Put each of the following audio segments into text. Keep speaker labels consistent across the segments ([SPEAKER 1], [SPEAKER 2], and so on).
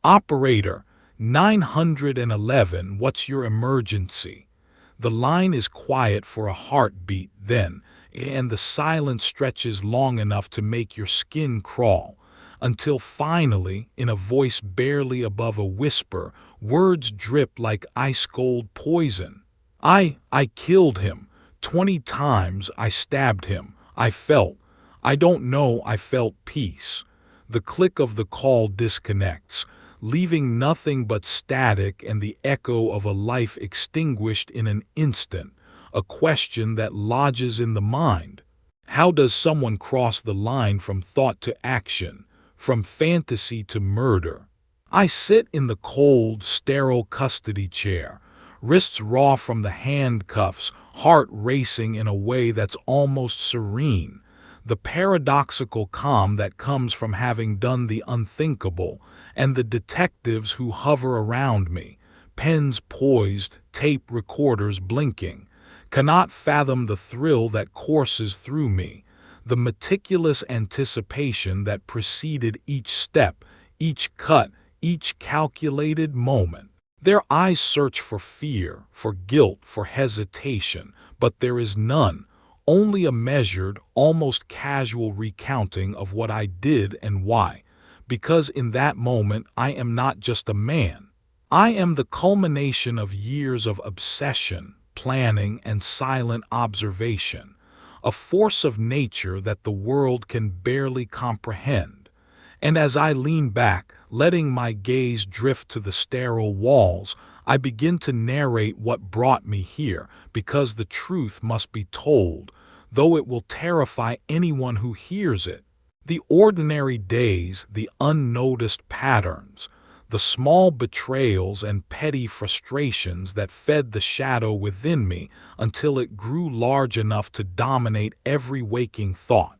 [SPEAKER 1] Operator, 911, what's your emergency? The line is quiet for a heartbeat then, and the silence stretches long enough to make your skin crawl, until finally, in a voice barely above a whisper, words drip like ice-cold poison. I killed him. 20 times I stabbed him. I don't know, I felt peace. The click of the call disconnects, leaving nothing but static and the echo of a life extinguished in an instant, a question that lodges in the mind. How does someone cross the line from thought to action, from fantasy to murder? I sit in the cold, sterile custody chair, wrists raw from the handcuffs, heart racing in a way that's almost serene. The paradoxical calm that comes from having done the unthinkable, and the detectives who hover around me, pens poised, tape recorders blinking, cannot fathom the thrill that courses through me, the meticulous anticipation that preceded each step, each cut, each calculated moment. Their eyes search for fear, for guilt, for hesitation, but there is none, only a measured, almost casual recounting of what I did and why, because in that moment I am not just a man. I am the culmination of years of obsession, planning, and silent observation, a force of nature that the world can barely comprehend. And as I lean back, letting my gaze drift to the sterile walls, I begin to narrate what brought me here, because the truth must be told, though it will terrify anyone who hears it. The ordinary days, the unnoticed patterns, the small betrayals and petty frustrations that fed the shadow within me until it grew large enough to dominate every waking thought.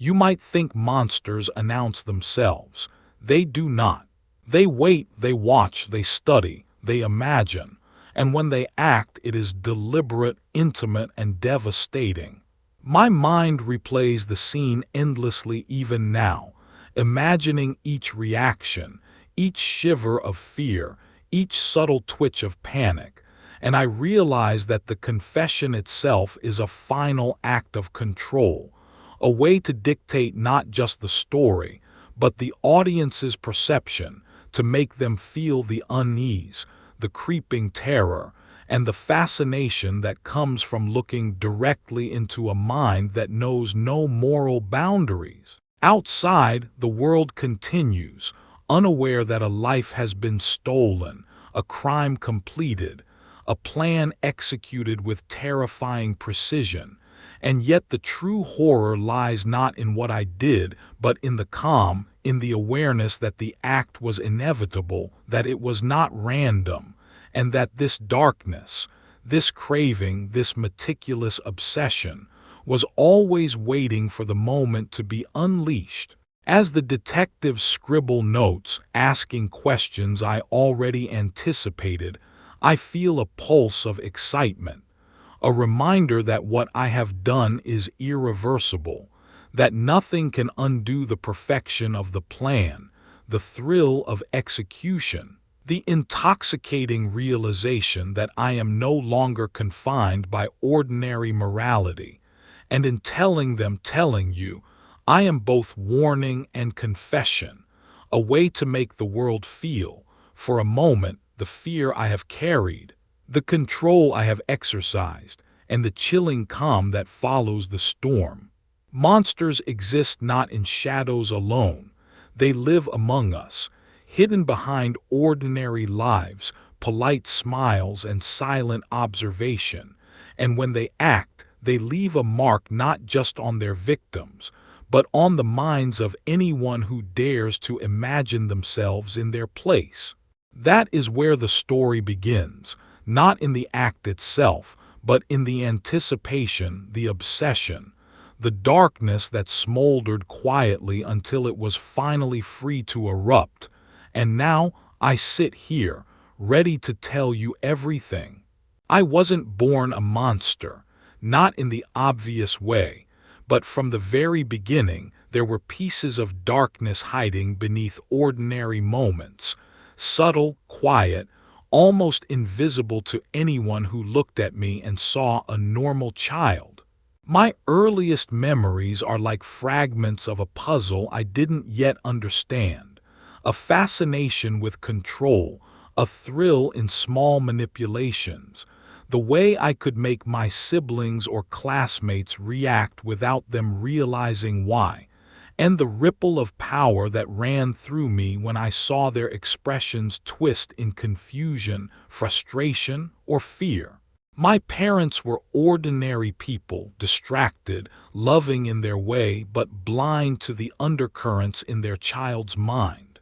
[SPEAKER 1] You might think monsters announce themselves. They do not. They wait, they watch, they study, they imagine, and when they act, it is deliberate, intimate, and devastating. My mind replays the scene endlessly even now, imagining each reaction, each shiver of fear, each subtle twitch of panic, and I realize that the confession itself is a final act of control, a way to dictate not just the story, but the audience's perception, to make them feel the unease, the creeping terror, and the fascination that comes from looking directly into a mind that knows no moral boundaries. Outside, the world continues, unaware that a life has been stolen, a crime completed, a plan executed with terrifying precision. And yet the true horror lies not in what I did, but in the calm, in the awareness that the act was inevitable, that it was not random, and that this darkness, this craving, this meticulous obsession, was always waiting for the moment to be unleashed. As the detectives scribble notes, asking questions I already anticipated, I feel a pulse of excitement. A reminder that what I have done is irreversible, that nothing can undo the perfection of the plan, the thrill of execution, the intoxicating realization that I am no longer confined by ordinary morality, and in telling you, I am both warning and confession, a way to make the world feel, for a moment, the fear I have carried, the control I have exercised, and the chilling calm that follows the storm. Monsters exist not in shadows alone. They live among us, hidden behind ordinary lives, polite smiles, and silent observation. And when they act, they leave a mark not just on their victims, but on the minds of anyone who dares to imagine themselves in their place. That is where the story begins, not in the act itself, but in the anticipation, the obsession, the darkness that smoldered quietly until it was finally free to erupt. And now I sit here, ready to tell you everything. I wasn't born a monster, not in the obvious way, but from the very beginning, There were pieces of darkness hiding beneath ordinary moments, subtle, quiet, almost invisible to anyone who looked at me and saw a normal child. My earliest memories are like fragments of a puzzle I didn't yet understand, a fascination with control, a thrill in small manipulations, the way I could make my siblings or classmates react without them realizing why, and the ripple of power that ran through me when I saw their expressions twist in confusion, frustration, or fear. My parents were ordinary people, distracted, loving in their way, but blind to the undercurrents in their child's mind.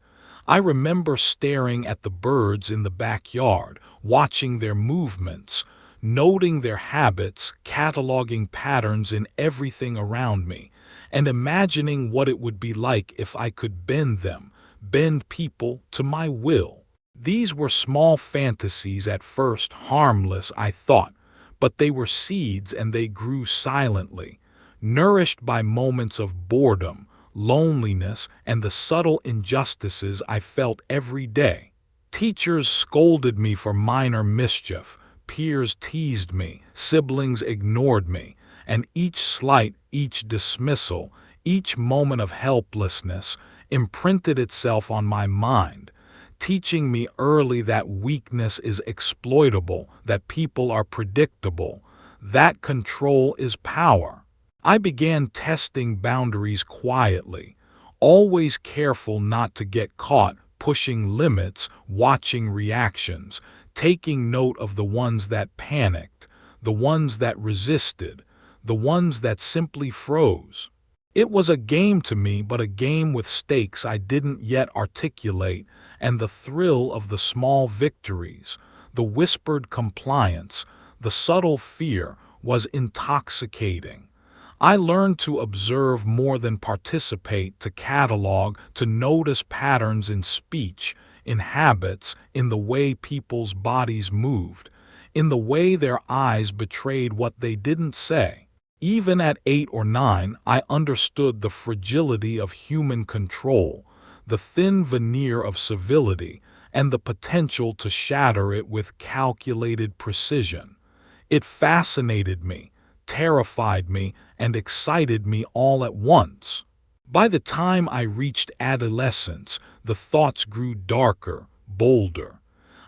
[SPEAKER 1] I remember staring at the birds in the backyard, watching their movements, noting their habits, cataloging patterns in everything around me, and imagining what it would be like if I could bend them, bend people to my will. These were small fantasies at first, harmless, I thought, but they were seeds and they grew silently, nourished by moments of boredom, loneliness, and the subtle injustices I felt every day. Teachers scolded me for minor mischief, peers teased me, siblings ignored me, and each slight, each dismissal, each moment of helplessness imprinted itself on my mind, teaching me early that weakness is exploitable, that people are predictable, that control is power. I began testing boundaries quietly, always careful not to get caught, pushing limits, watching reactions, taking note of the ones that panicked, the ones that resisted, the ones that simply froze. It was a game to me, but a game with stakes I didn't yet articulate, and the thrill of the small victories, the whispered compliance, the subtle fear was intoxicating. I learned to observe more than participate, to catalog, to notice patterns in speech, in habits, in the way people's bodies moved, in the way their eyes betrayed what they didn't say. Even at 8 or 9, I understood the fragility of human control, the thin veneer of civility, and the potential to shatter it with calculated precision. It fascinated me, terrified me, and excited me all at once. By the time I reached adolescence, the thoughts grew darker, bolder.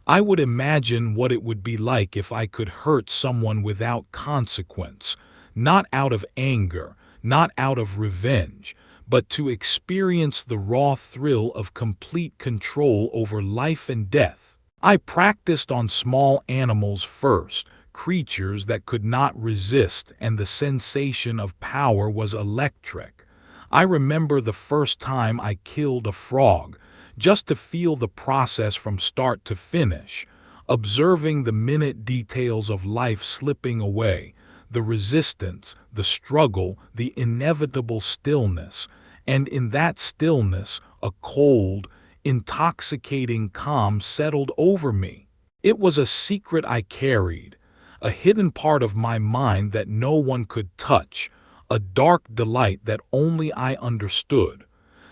[SPEAKER 1] I would imagine what it would be like if I could hurt someone without consequence, not out of anger, not out of revenge, but to experience the raw thrill of complete control over life and death. I practiced on small animals first, creatures that could not resist, and the sensation of power was electric. I remember the first time I killed a frog, just to feel the process from start to finish, observing the minute details of life slipping away, the resistance, the struggle, the inevitable stillness, and in that stillness, a cold, intoxicating calm settled over me. It was a secret I carried, a hidden part of my mind that no one could touch, a dark delight that only I understood.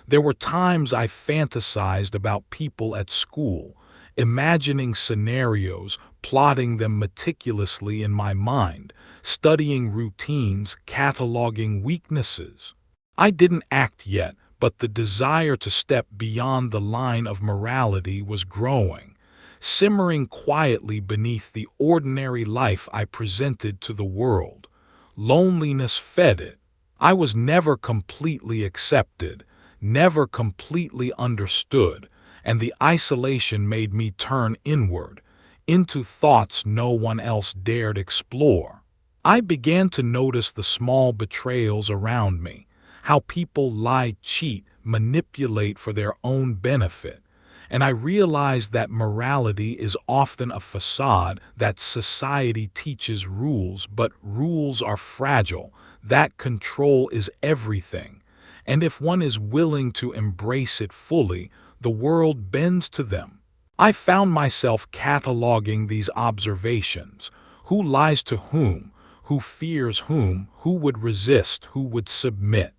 [SPEAKER 1] There were times I fantasized about people at school, imagining scenarios, plotting them meticulously in my mind, studying routines, cataloging weaknesses. I didn't act yet, but the desire to step beyond the line of morality was growing, simmering quietly beneath the ordinary life I presented to the world. Loneliness fed it. I was never completely accepted, never completely understood, and the isolation made me turn inward, into thoughts no one else dared explore. I began to notice the small betrayals around me, how people lie, cheat, manipulate for their own benefit, and I realized that morality is often a facade, that society teaches rules, but rules are fragile, that control is everything, and if one is willing to embrace it fully, the world bends to them. I found myself cataloging these observations. Who lies to whom? Who fears whom? Who would resist? Who would submit?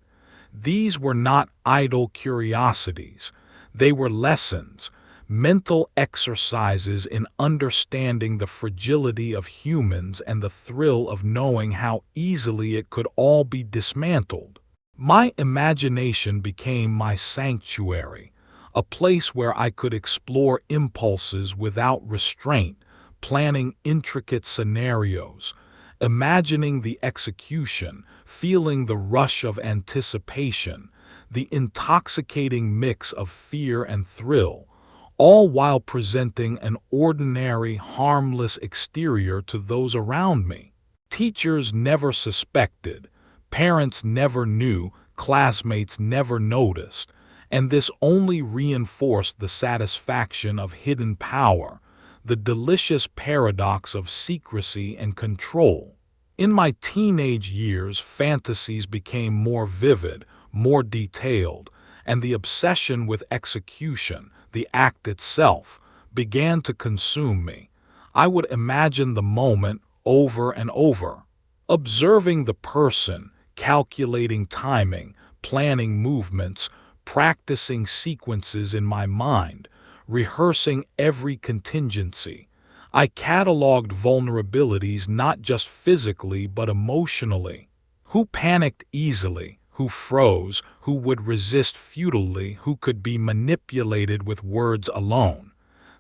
[SPEAKER 1] These were not idle curiosities. They were lessons, mental exercises in understanding the fragility of humans and the thrill of knowing how easily it could all be dismantled. My imagination became my sanctuary, a place where I could explore impulses without restraint, planning intricate scenarios, imagining the execution, feeling the rush of anticipation, the intoxicating mix of fear and thrill, all while presenting an ordinary, harmless exterior to those around me. Teachers never suspected, parents never knew, classmates never noticed, and this only reinforced the satisfaction of hidden power, the delicious paradox of secrecy and control. In my teenage years, fantasies became more vivid, more detailed, and the obsession with execution, the act itself, began to consume me. I would imagine the moment over and over, observing the person, calculating timing, planning movements, practicing sequences in my mind, rehearsing every contingency. I cataloged vulnerabilities not just physically but emotionally. Who panicked easily, who froze, who would resist futilely, who could be manipulated with words alone.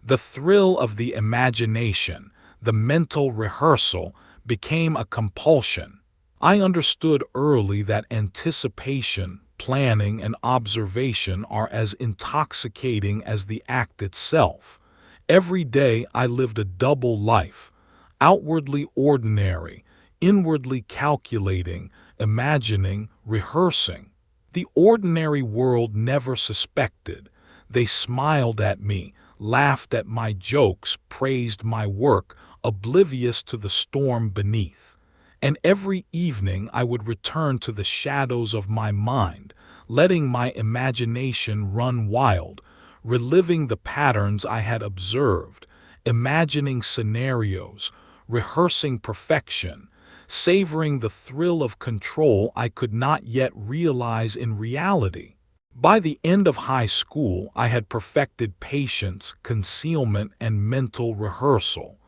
[SPEAKER 1] The thrill of the imagination, the mental rehearsal, became a compulsion. I understood early that anticipation, planning, and observation are as intoxicating as the act itself. Every day I lived a double life, outwardly ordinary, inwardly calculating, imagining, rehearsing. The ordinary world never suspected. They smiled at me, laughed at my jokes, praised my work, oblivious to the storm beneath. And every evening I would return to the shadows of my mind, letting my imagination run wild, reliving the patterns I had observed, imagining scenarios, rehearsing perfection, savoring the thrill of control I could not yet realize in reality. By the end of high school, I had perfected patience, concealment, and mental rehearsal.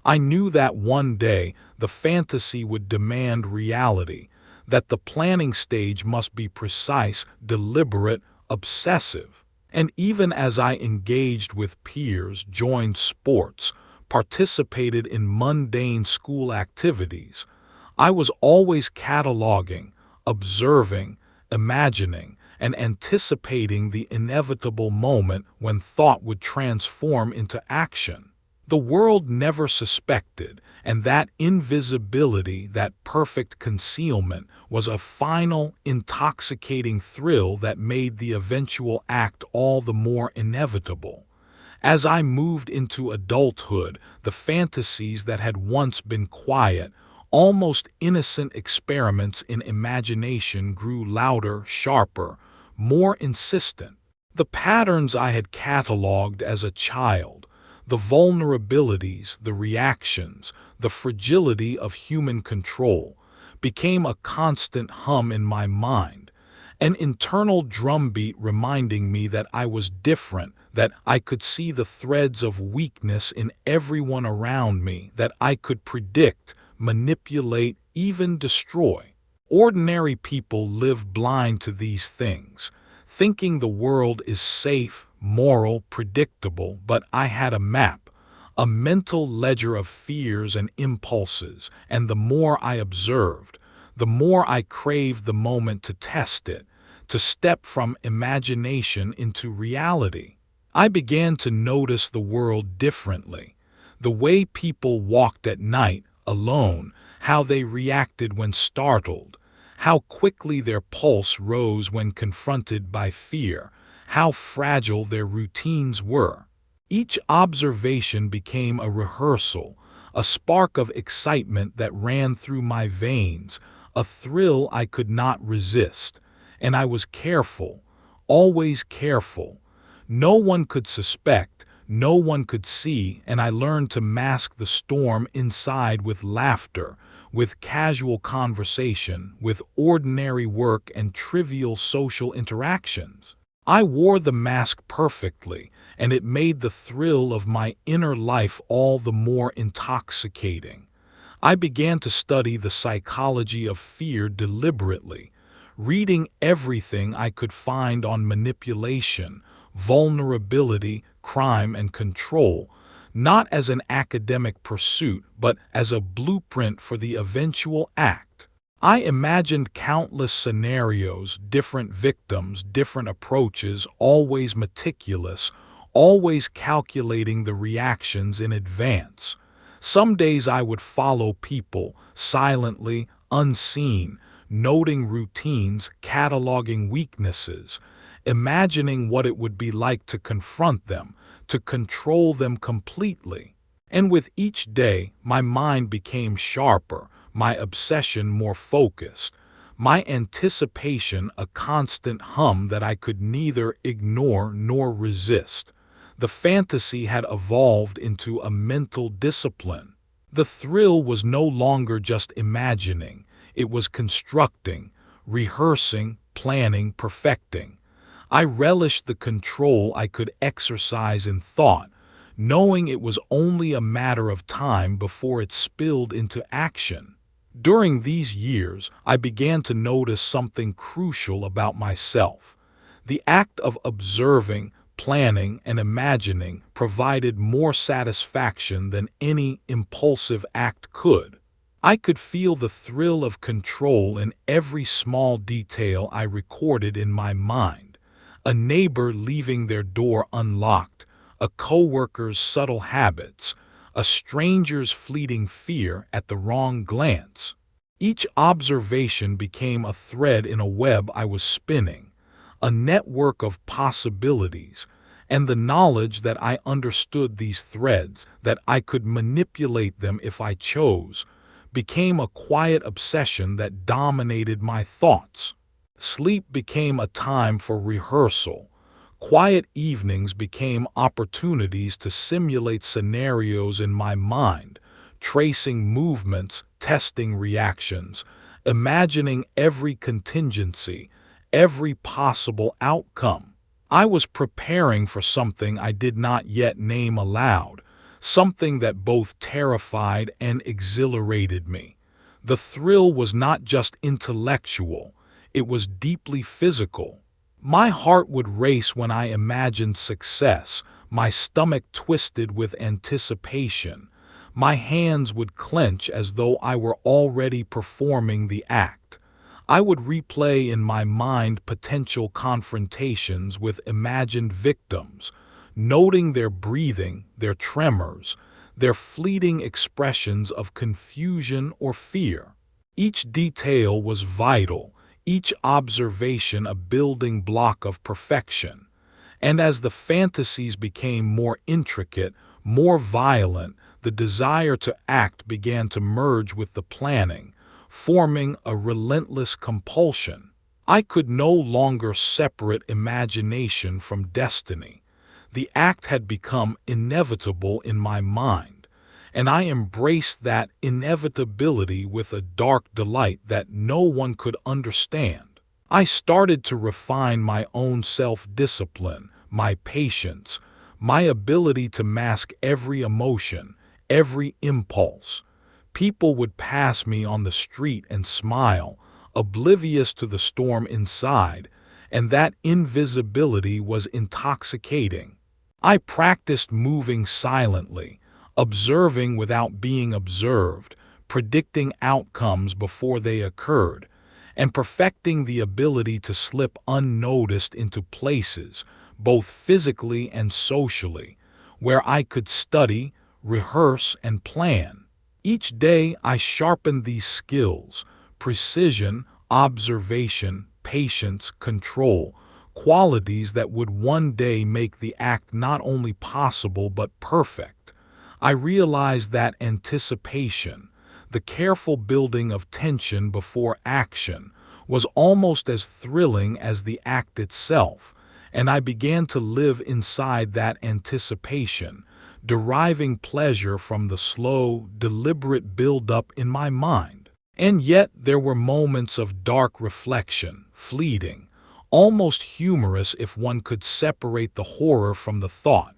[SPEAKER 1] I knew that one day the fantasy would demand reality, that the planning stage must be precise, deliberate, obsessive. And even as I engaged with peers, joined sports, participated in mundane school activities, I was always cataloging, observing, imagining, and anticipating the inevitable moment when thought would transform into action. The world never suspected, and that invisibility, that perfect concealment, was a final, intoxicating thrill that made the eventual act all the more inevitable. As I moved into adulthood, the fantasies that had once been quiet, almost innocent experiments in imagination grew louder, sharper, more insistent. The patterns I had cataloged as a child, the vulnerabilities, the reactions, the fragility of human control, became a constant hum in my mind, an internal drumbeat reminding me that I was different, that I could see the threads of weakness in everyone around me, that I could predict, manipulate, even destroy. Ordinary people live blind to these things, thinking the world is safe, moral, predictable, but I had a map, a mental ledger of fears and impulses, and the more I observed, the more I craved the moment to test it, to step from imagination into reality. I began to notice the world differently, the way people walked at night, alone, how they reacted when startled, how quickly their pulse rose when confronted by fear, how fragile their routines were. Each observation became a rehearsal, a spark of excitement that ran through my veins, a thrill I could not resist. And I was careful, always careful. No one could suspect, no one could see, and I learned to mask the storm inside with laughter, with casual conversation, with ordinary work and trivial social interactions. I wore the mask perfectly, and it made the thrill of my inner life all the more intoxicating. I began to study the psychology of fear deliberately, reading everything I could find on manipulation, vulnerability, crime, and control, not as an academic pursuit, but as a blueprint for the eventual act. I imagined countless scenarios, different victims, different approaches, always meticulous, always calculating the reactions in advance. Some days I would follow people, silently, unseen, noting routines, cataloging weaknesses, imagining what it would be like to confront them, to control them completely. And with each day, my mind became sharper, my obsession more focused, my anticipation a constant hum that I could neither ignore nor resist. The fantasy had evolved into a mental discipline. The thrill was no longer just imagining, it was constructing, rehearsing, planning, perfecting. I relished the control I could exercise in thought, knowing it was only a matter of time before it spilled into action. During these years, I began to notice something crucial about myself. The act of observing, planning, and imagining provided more satisfaction than any impulsive act could. I could feel the thrill of control in every small detail I recorded in my mind. A neighbor leaving their door unlocked, a coworker's subtle habits, a stranger's fleeting fear at the wrong glance. Each observation became a thread in a web I was spinning, a network of possibilities, and the knowledge that I understood these threads, that I could manipulate them if I chose, became a quiet obsession that dominated my thoughts. Sleep became a time for rehearsal. Quiet evenings became opportunities to simulate scenarios in my mind, tracing movements, testing reactions, imagining every contingency, every possible outcome. I was preparing for something I did not yet name aloud, something that both terrified and exhilarated me. The thrill was not just intellectual, it was deeply physical. My heart would race when I imagined success, my stomach twisted with anticipation. My hands would clench as though I were already performing the act. I would replay in my mind potential confrontations with imagined victims, noting their breathing, their tremors, their fleeting expressions of confusion or fear. Each detail was vital, each observation a building block of perfection. And as the fantasies became more intricate, more violent, the desire to act began to merge with the planning, forming a relentless compulsion. I could no longer separate imagination from destiny. The act had become inevitable in my mind, and I embraced that inevitability with a dark delight that no one could understand. I started to refine my own self-discipline, my patience, my ability to mask every emotion, every impulse. People would pass me on the street and smile, oblivious to the storm inside, and that invisibility was intoxicating. I practiced moving silently, observing without being observed, predicting outcomes before they occurred, and perfecting the ability to slip unnoticed into places, both physically and socially, where I could study, rehearse, and plan. Each day I sharpened these skills: precision, observation, patience, control, qualities that would one day make the act not only possible but perfect. I realized that anticipation, the careful building of tension before action, was almost as thrilling as the act itself, and I began to live inside that anticipation, deriving pleasure from the slow, deliberate build-up in my mind. And yet there were moments of dark reflection, fleeting, almost humorous if one could separate the horror from the thought,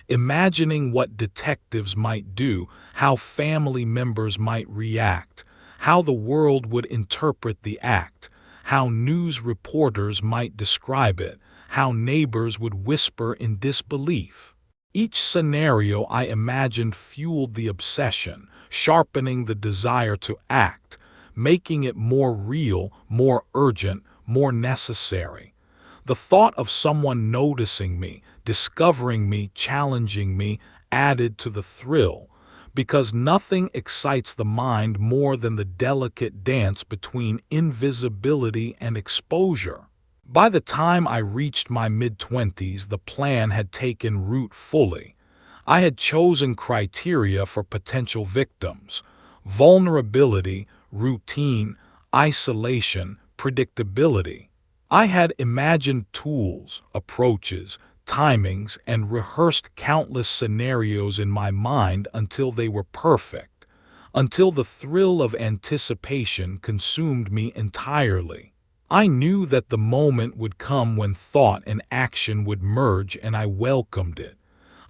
[SPEAKER 1] imagining what detectives might do, how family members might react, how the world would interpret the act, how news reporters might describe it, how neighbors would whisper in disbelief. Each scenario I imagined fueled the obsession, sharpening the desire to act, making it more real, more urgent, more necessary. The thought of someone noticing me, discovering me, challenging me, added to the thrill, because nothing excites the mind more than the delicate dance between invisibility and exposure. By the time I reached my mid-twenties, the plan had taken root fully. I had chosen criteria for potential victims: vulnerability, routine, isolation, predictability. I had imagined tools, approaches, timings, and rehearsed countless scenarios in my mind until they were perfect, until the thrill of anticipation consumed me entirely. I knew that the moment would come when thought and action would merge, and I welcomed it.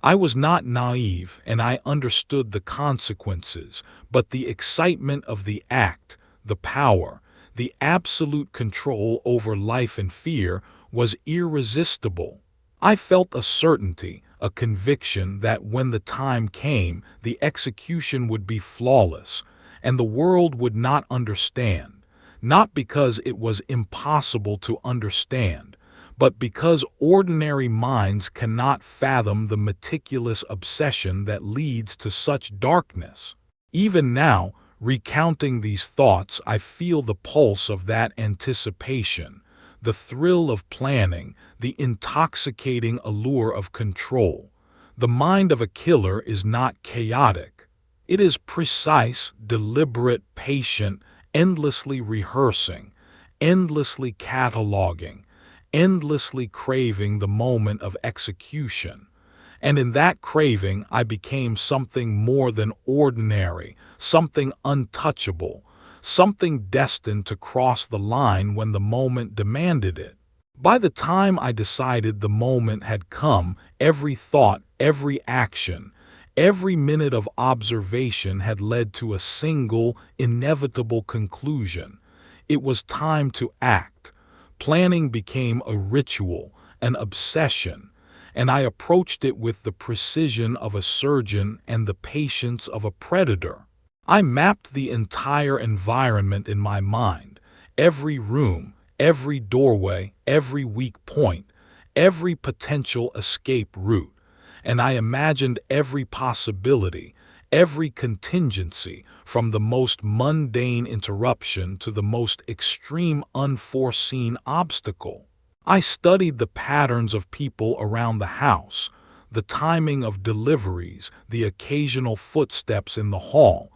[SPEAKER 1] I was not naive, and I understood the consequences, but the excitement of the act, the power, the absolute control over life and fear was irresistible. I felt a certainty, a conviction that when the time came, the execution would be flawless, and the world would not understand, not because it was impossible to understand, but because ordinary minds cannot fathom the meticulous obsession that leads to such darkness. Even now, recounting these thoughts, I feel the pulse of that anticipation, the thrill of planning, the intoxicating allure of control. The mind of a killer is not chaotic. It is precise, deliberate, patient, endlessly rehearsing, endlessly cataloging, endlessly craving the moment of execution. And in that craving, I became something more than ordinary, something untouchable, something destined to cross the line when the moment demanded it. By the time I decided the moment had come, every thought, every action, every minute of observation had led to a single, inevitable conclusion. It was time to act. Planning became a ritual, an obsession, and I approached it with the precision of a surgeon and the patience of a predator. I mapped the entire environment in my mind, every room, every doorway, every weak point, every potential escape route, and I imagined every possibility, every contingency, from the most mundane interruption to the most extreme unforeseen obstacle. I studied the patterns of people around the house, the timing of deliveries, the occasional footsteps in the hall,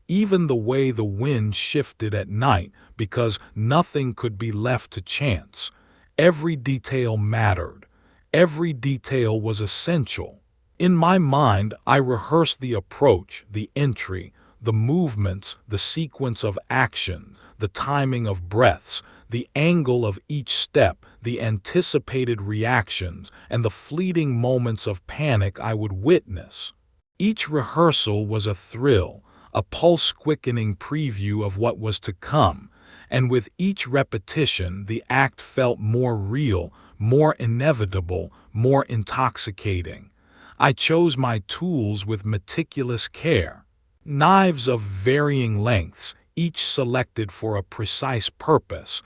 [SPEAKER 1] even the way the wind shifted at night, because nothing could be left to chance. Every detail mattered. Every detail was essential. In my mind, I rehearsed the approach, the entry, the movements, the sequence of action, the timing of breaths, the angle of each step, the anticipated reactions, and the fleeting moments of panic I would witness. Each rehearsal was a thrill, a pulse-quickening preview of what was to come, and with each repetition the act felt more real, more inevitable, more intoxicating. I chose my tools with meticulous care. Knives of varying lengths, each selected for a precise purpose,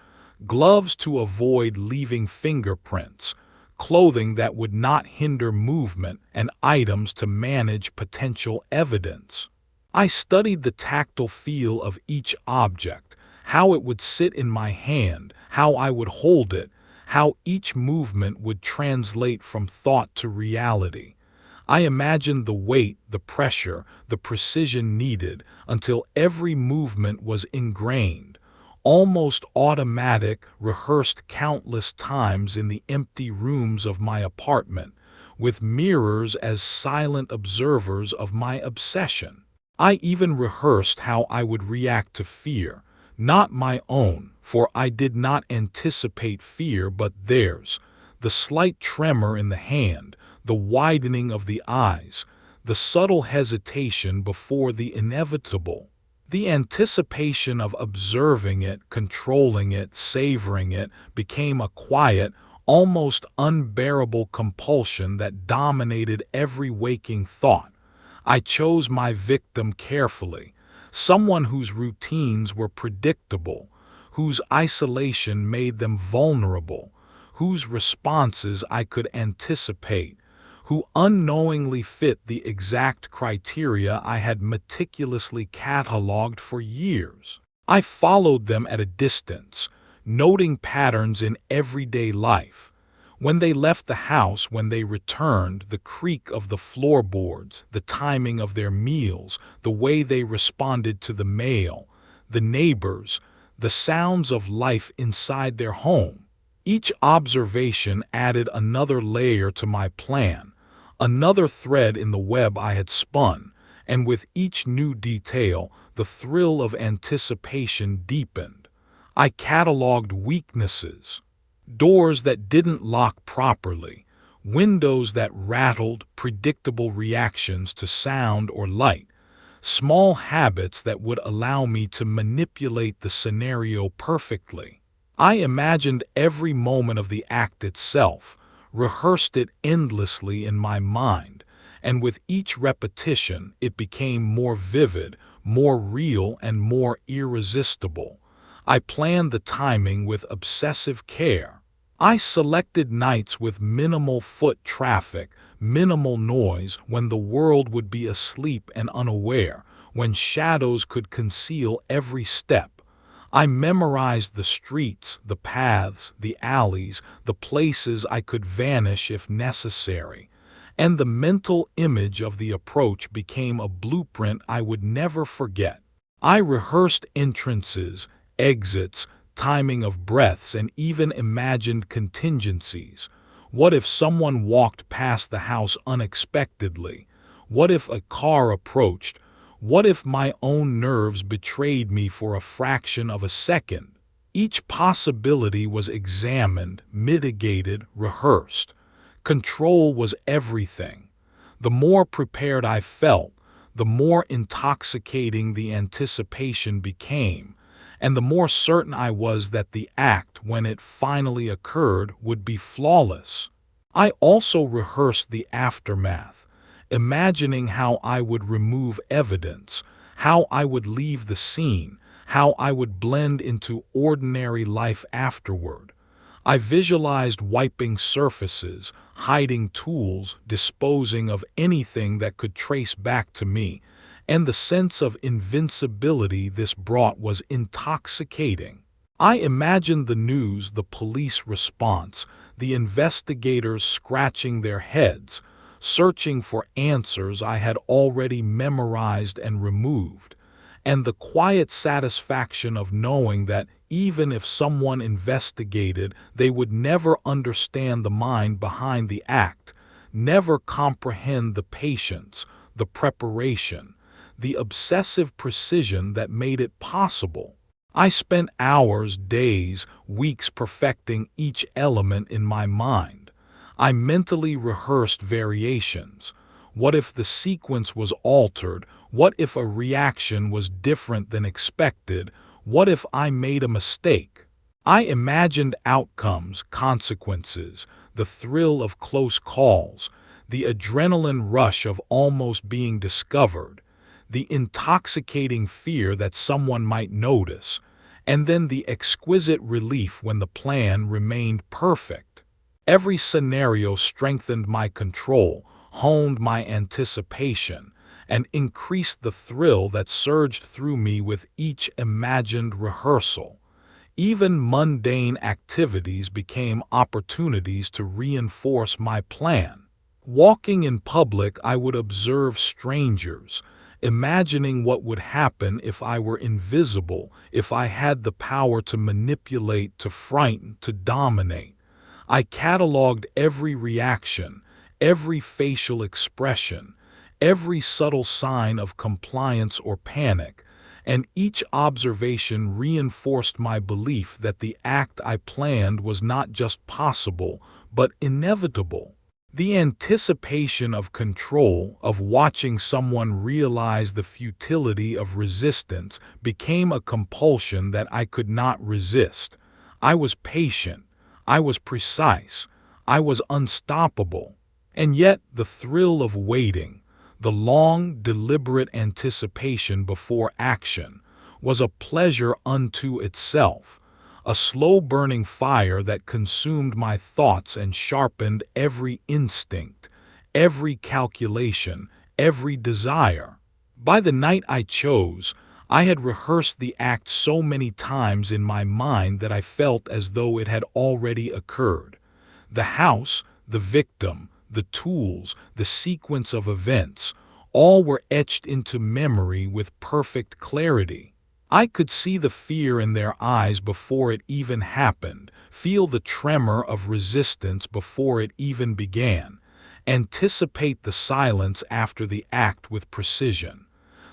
[SPEAKER 1] gloves to avoid leaving fingerprints, clothing that would not hinder movement, and items to manage potential evidence. I studied the tactile feel of each object, how it would sit in my hand, how I would hold it, how each movement would translate from thought to reality. I imagined the weight, the pressure, the precision needed until every movement was ingrained, almost automatic, rehearsed countless times in the empty rooms of my apartment, with mirrors as silent observers of my obsession. I even rehearsed how I would react to fear, Not my own, for I did not anticipate fear, but theirs. The slight tremor in the hand, the widening of the eyes, the subtle hesitation before the inevitable. The anticipation of observing it, controlling it, savoring it, became a quiet, almost unbearable compulsion that dominated every waking thought. I chose my victim carefully, someone whose routines were predictable, whose isolation made them vulnerable, whose responses I could anticipate, who unknowingly fit the exact criteria I had meticulously catalogued for years. I followed them at a distance, noting patterns in everyday life. When they left the house, when they returned, the creak of the floorboards, the timing of their meals, the way they responded to the mail, the neighbors, the sounds of life inside their home. Each observation added another layer to my plan, another thread in the web I had spun, and with each new detail, the thrill of anticipation deepened. I catalogued weaknesses: doors that didn't lock properly, windows that rattled, predictable reactions to sound or light, small habits that would allow me to manipulate the scenario perfectly. I imagined every moment of the act itself, rehearsed it endlessly in my mind, and with each repetition it became more vivid, more real, and more irresistible. I planned the timing with obsessive care. I selected nights with minimal foot traffic, minimal noise, when the world would be asleep and unaware, when shadows could conceal every step. I memorized the streets, the paths, the alleys, the places I could vanish if necessary, and the mental image of the approach became a blueprint I would never forget. I rehearsed entrances, exits, timing of breaths, and even imagined contingencies. What if someone walked past the house unexpectedly? What if a car approached? What if my own nerves betrayed me for a fraction of a second? Each possibility was examined, mitigated, rehearsed. Control was everything. The more prepared I felt, the more intoxicating the anticipation became, and the more certain I was that the act, when it finally occurred, would be flawless. I also rehearsed the aftermath, imagining how I would remove evidence, how I would leave the scene, how I would blend into ordinary life afterward. I visualized wiping surfaces, hiding tools, disposing of anything that could trace back to me, and the sense of invincibility this brought was intoxicating. I imagined the news, the police response, the investigators scratching their heads, searching for answers I had already memorized and removed, and the quiet satisfaction of knowing that even if someone investigated, they would never understand the mind behind the act, never comprehend the patience, the preparation, the obsessive precision that made it possible. I spent hours, days, weeks perfecting each element in my mind. I mentally rehearsed variations. What if the sequence was altered? What if a reaction was different than expected? What if I made a mistake? I imagined outcomes, consequences, the thrill of close calls, the adrenaline rush of almost being discovered, the intoxicating fear that someone might notice, and then the exquisite relief when the plan remained perfect. Every scenario strengthened my control, honed my anticipation, and increased the thrill that surged through me with each imagined rehearsal. Even mundane activities became opportunities to reinforce my plan. Walking in public, I would observe strangers, imagining what would happen if I were invisible, if I had the power to manipulate, to frighten, to dominate. I catalogued every reaction, every facial expression, every subtle sign of compliance or panic, and each observation reinforced my belief that the act I planned was not just possible, but inevitable. The anticipation of control, of watching someone realize the futility of resistance, became a compulsion that I could not resist. I was patient. I was precise. I was unstoppable. And yet the thrill of waiting, the long, deliberate anticipation before action, was a pleasure unto itself, a slow-burning fire that consumed my thoughts and sharpened every instinct, every calculation, every desire. By the night I chose, I had rehearsed the act so many times in my mind that I felt as though it had already occurred. The house, the victim, the tools, the sequence of events, all were etched into memory with perfect clarity. I could see the fear in their eyes before it even happened, feel the tremor of resistance before it even began, anticipate the silence after the act with precision.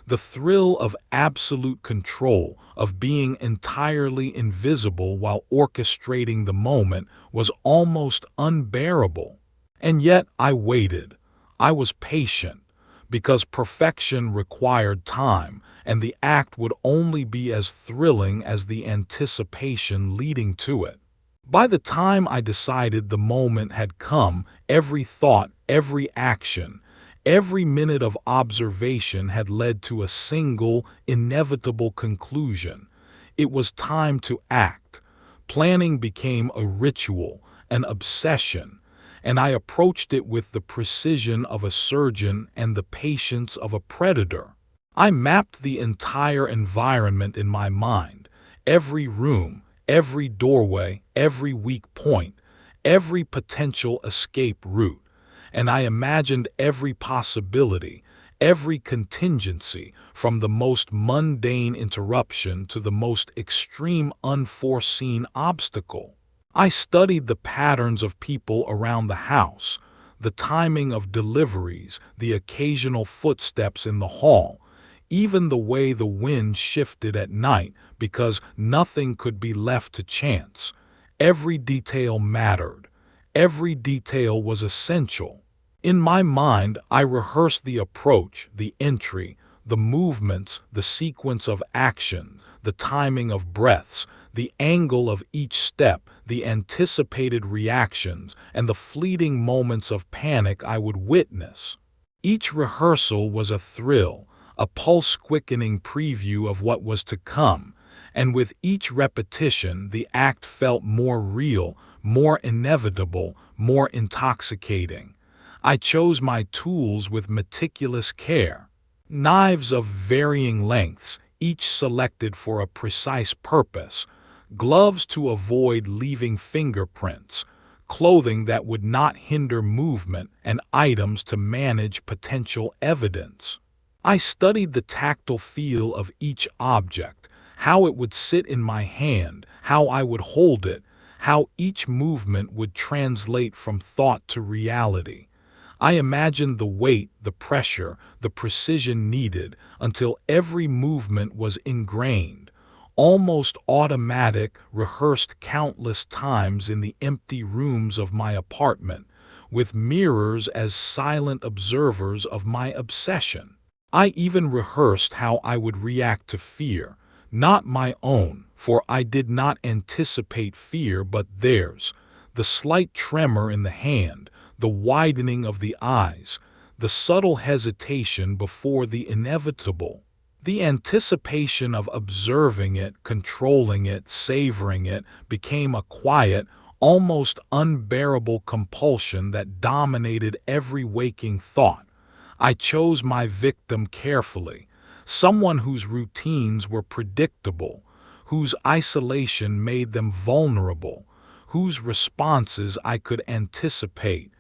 [SPEAKER 1] The thrill of absolute control, of being entirely invisible while orchestrating the moment, was almost unbearable. And yet I waited. I was patient, because perfection required time, and the act would only be as thrilling as the anticipation leading to it. By the time I decided the moment had come, every thought, every action, every minute of observation had led to a single, inevitable conclusion. It was time to act. Planning became a ritual, an obsession, and I approached it with the precision of a surgeon and the patience of a predator. I mapped the entire environment in my mind, every room, every doorway, every weak point, every potential escape route, and I imagined every possibility, every contingency, from the most mundane interruption to the most extreme unforeseen obstacle. I studied the patterns of people around the house, the timing of deliveries, the occasional footsteps in the hall, even the way the wind shifted at night, because nothing could be left to chance. Every detail mattered. Every detail was essential. In my mind, I rehearsed the approach, the entry, the movements, the sequence of action, the timing of breaths, the angle of each step, the anticipated reactions, and the fleeting moments of panic I would witness. Each rehearsal was a thrill, a pulse-quickening preview of what was to come, and with each repetition the act felt more real, more inevitable, more intoxicating. I chose my tools with meticulous care. Knives of varying lengths, each selected for a precise purpose, gloves to avoid leaving fingerprints, clothing that would not hinder movement, and items to manage potential evidence. I studied the tactile feel of each object, how it would sit in my hand, how I would hold it, how each movement would translate from thought to reality. I imagined the weight, the pressure, the precision needed until every movement was ingrained, almost automatic, rehearsed countless times in the empty rooms of my apartment, with mirrors as silent observers of my obsession. I even rehearsed how I would react to fear, not my own, for I did not anticipate fear but theirs, the slight tremor in the hand, the widening of the eyes, the subtle hesitation before the inevitable. The anticipation of observing it, controlling it, savoring it, became a quiet, almost unbearable compulsion that dominated every waking thought. I chose my victim carefully, someone whose routines were predictable, whose isolation made them vulnerable, whose responses I could anticipate,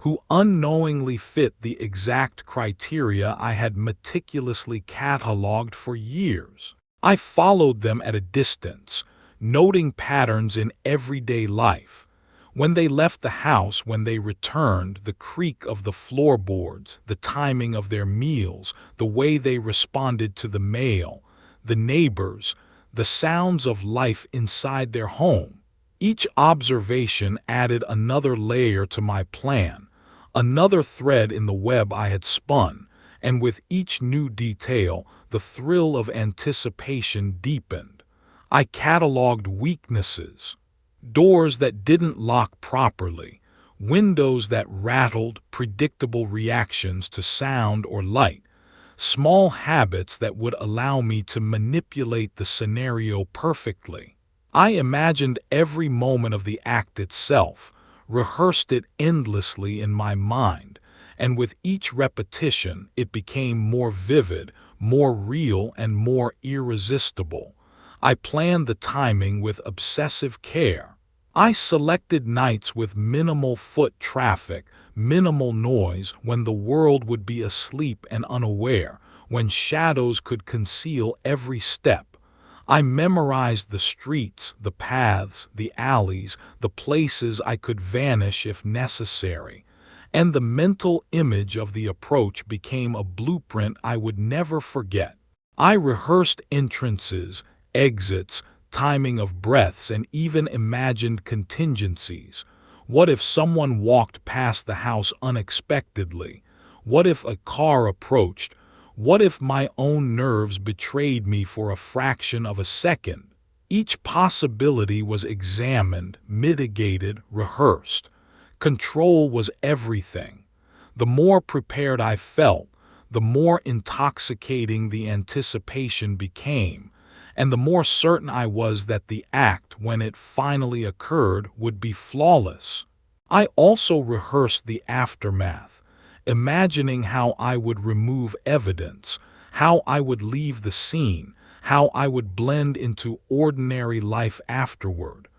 [SPEAKER 1] who unknowingly fit the exact criteria I had meticulously catalogued for years. I followed them at a distance, noting patterns in everyday life. When they left the house, when they returned, the creak of the floorboards, the timing of their meals, the way they responded to the mail, the neighbors, the sounds of life inside their home. Each observation added another layer to my plan, another thread in the web I had spun, and with each new detail, the thrill of anticipation deepened. I cataloged weaknesses, doors that didn't lock properly, windows that rattled, predictable reactions to sound or light, small habits that would allow me to manipulate the scenario perfectly. I imagined every moment of the act itself, rehearsed it endlessly in my mind, and with each repetition it became more vivid, more real, and more irresistible. I planned the timing with obsessive care. I selected nights with minimal foot traffic, minimal noise, when the world would be asleep and unaware, when shadows could conceal every step. I memorized the streets, the paths, the alleys, the places I could vanish if necessary, and the mental image of the approach became a blueprint I would never forget. I rehearsed entrances, exits, timing of breaths, and even imagined contingencies. What if someone walked past the house unexpectedly? What if a car approached? What if my own nerves betrayed me for a fraction of a second? Each possibility was examined, mitigated, rehearsed. Control was everything. The more prepared I felt, the more intoxicating the anticipation became, and the more certain I was that the act, when it finally occurred, would be flawless. I also rehearsed the aftermath, imagining how I would remove evidence, how I would leave the scene, how I would blend into ordinary life afterward.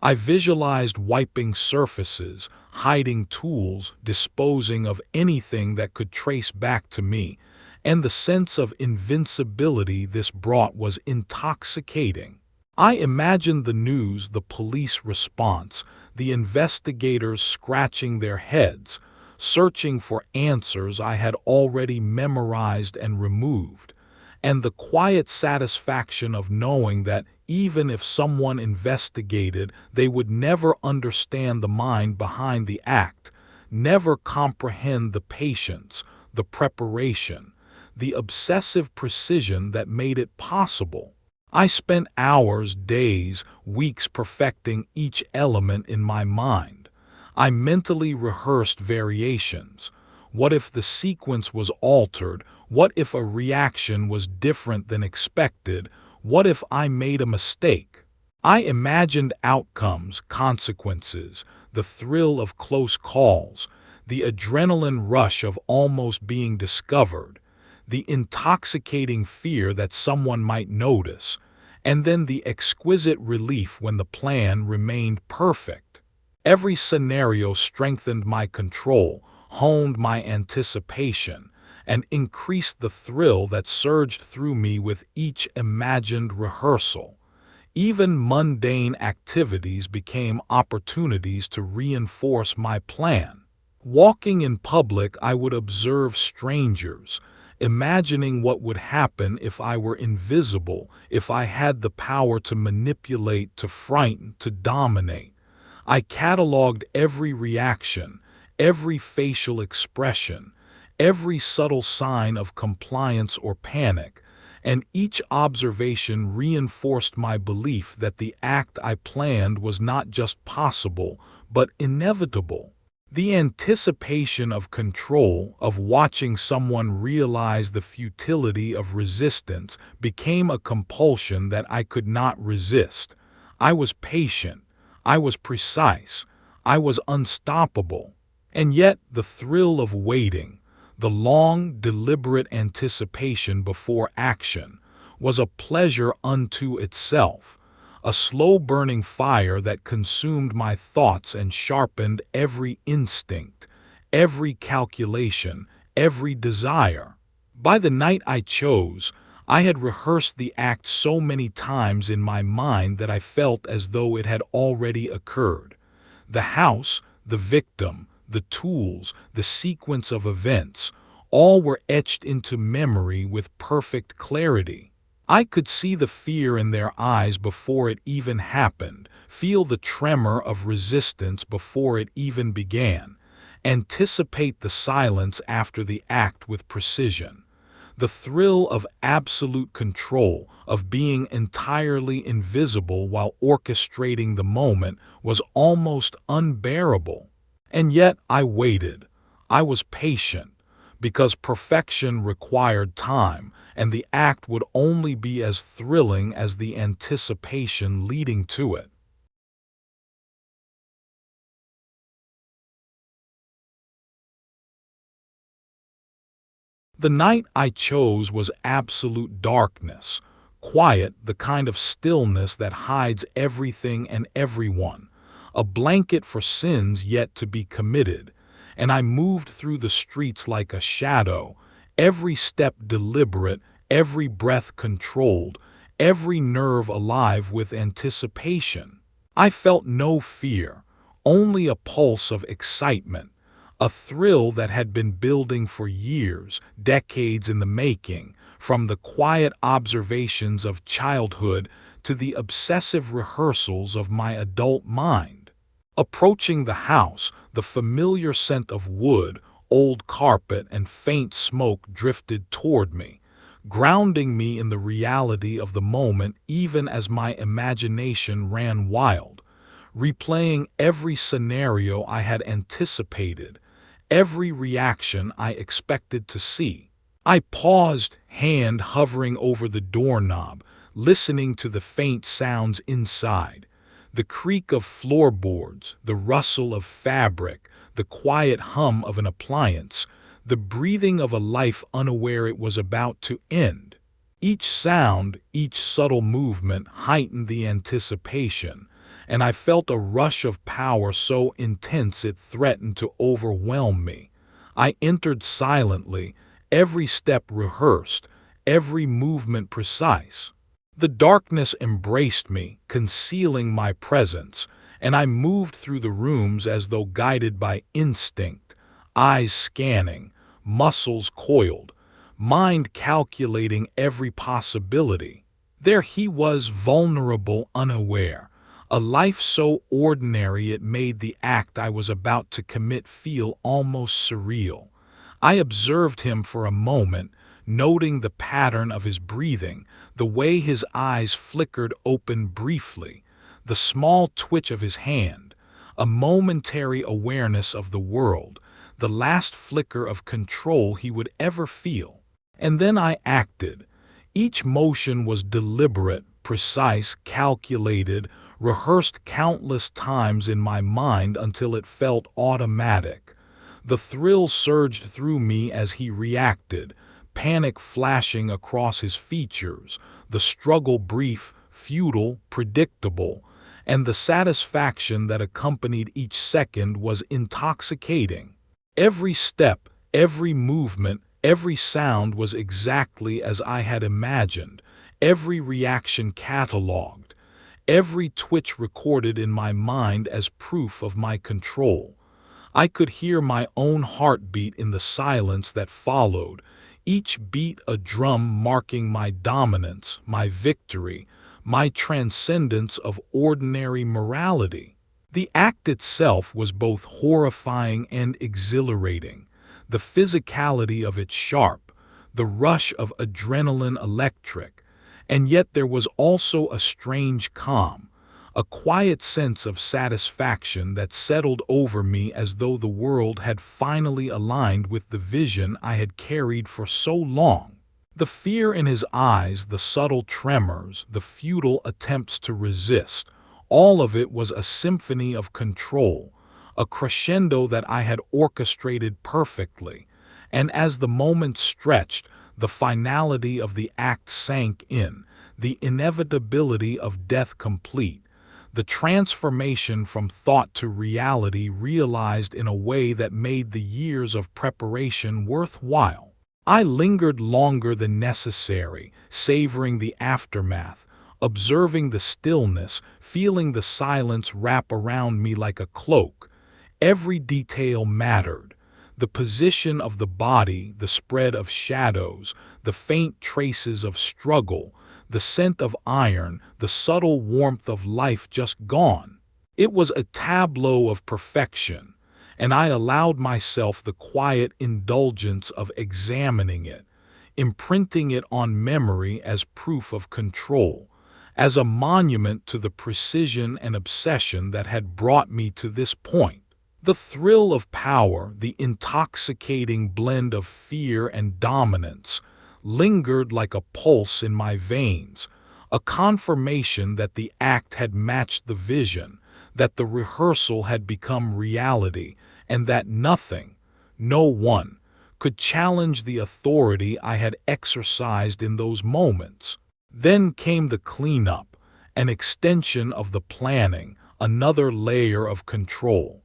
[SPEAKER 1] I visualized wiping surfaces, hiding tools, disposing of anything that could trace back to me, and the sense of invincibility this brought was intoxicating. I imagined the news, the police response, the investigators scratching their heads, searching for answers I had already memorized and removed, and the quiet satisfaction of knowing that even if someone investigated, they would never understand the mind behind the act, never comprehend the patience, the preparation, the obsessive precision that made it possible. I spent hours, days, weeks perfecting each element in my mind. I mentally rehearsed variations. What if the sequence was altered? What if a reaction was different than expected? What if I made a mistake? I imagined outcomes, consequences, the thrill of close calls, the adrenaline rush of almost being discovered, the intoxicating fear that someone might notice, and then the exquisite relief when the plan remained perfect. Every scenario strengthened my control, honed my anticipation, and increased the thrill that surged through me with each imagined rehearsal. Even mundane activities became opportunities to reinforce my plan. Walking in public, I would observe strangers, imagining what would happen if I were invisible, if I had the power to manipulate, to frighten, to dominate. I cataloged every reaction, every facial expression, every subtle sign of compliance or panic, and each observation reinforced my belief that the act I planned was not just possible, but inevitable. The anticipation of control, of watching someone realize the futility of resistance, became a compulsion that I could not resist. I was patient. I was precise. I was unstoppable. And yet the thrill of waiting, the long, deliberate anticipation before action, was a pleasure unto itself, a slow-burning fire that consumed my thoughts and sharpened every instinct, every calculation, every desire. By the night I chose, I had rehearsed the act so many times in my mind that I felt as though it had already occurred. The house, the victim, the tools, the sequence of events, all were etched into memory with perfect clarity. I could see the fear in their eyes before it even happened, feel the tremor of resistance before it even began, anticipate the silence after the act with precision. The thrill of absolute control, of being entirely invisible while orchestrating the moment, was almost unbearable. And yet I waited. I was patient, because perfection required time, and the act would only be as thrilling as the anticipation leading to it. The night I chose was absolute darkness, quiet, the kind of stillness that hides everything and everyone, a blanket for sins yet to be committed, and I moved through the streets like a shadow, every step deliberate, every breath controlled, every nerve alive with anticipation. I felt no fear, only a pulse of excitement, a thrill that had been building for years, decades in the making, from the quiet observations of childhood to the obsessive rehearsals of my adult mind. Approaching the house, the familiar scent of wood, old carpet, and faint smoke drifted toward me, grounding me in the reality of the moment even as my imagination ran wild, replaying every scenario I had anticipated, every reaction I expected to see. I paused, hand hovering over the doorknob, listening to the faint sounds inside, the creak of floorboards, the rustle of fabric, the quiet hum of an appliance, the breathing of a life unaware it was about to end. Each sound, each subtle movement heightened the anticipation, and I felt a rush of power so intense it threatened to overwhelm me. I entered silently, every step rehearsed, every movement precise. The darkness embraced me, concealing my presence, and I moved through the rooms as though guided by instinct, eyes scanning, muscles coiled, mind calculating every possibility. There he was, vulnerable, unaware, a life so ordinary it made the act I was about to commit feel almost surreal. I observed him for a moment, noting the pattern of his breathing, the way his eyes flickered open briefly, the small twitch of his hand, a momentary awareness of the world, the last flicker of control he would ever feel. And then I acted. Each motion was deliberate, precise, calculated, rehearsed countless times in my mind until it felt automatic. The thrill surged through me as he reacted, panic flashing across his features, the struggle brief, futile, predictable, and the satisfaction that accompanied each second was intoxicating. Every step, every movement, every sound was exactly as I had imagined, every reaction catalogued, every twitch recorded in my mind as proof of my control. I could hear my own heartbeat in the silence that followed, each beat a drum marking my dominance, my victory, my transcendence of ordinary morality. The act itself was both horrifying and exhilarating, the physicality of it sharp, the rush of adrenaline electric, and yet there was also a strange calm, a quiet sense of satisfaction that settled over me as though the world had finally aligned with the vision I had carried for so long. The fear in his eyes, the subtle tremors, the futile attempts to resist, all of it was a symphony of control, a crescendo that I had orchestrated perfectly, and as the moment stretched, the finality of the act sank in, the inevitability of death complete, the transformation from thought to reality realized in a way that made the years of preparation worthwhile. I lingered longer than necessary, savoring the aftermath, observing the stillness, feeling the silence wrap around me like a cloak. Every detail mattered. The position of the body, the spread of shadows, the faint traces of struggle, the scent of iron, the subtle warmth of life just gone. It was a tableau of perfection, and I allowed myself the quiet indulgence of examining it, imprinting it on memory as proof of control, as a monument to the precision and obsession that had brought me to this point. The thrill of power, the intoxicating blend of fear and dominance, lingered like a pulse in my veins, a confirmation that the act had matched the vision, that the rehearsal had become reality, and that nothing, no one, could challenge the authority I had exercised in those moments. Then came the cleanup, an extension of the planning, another layer of control.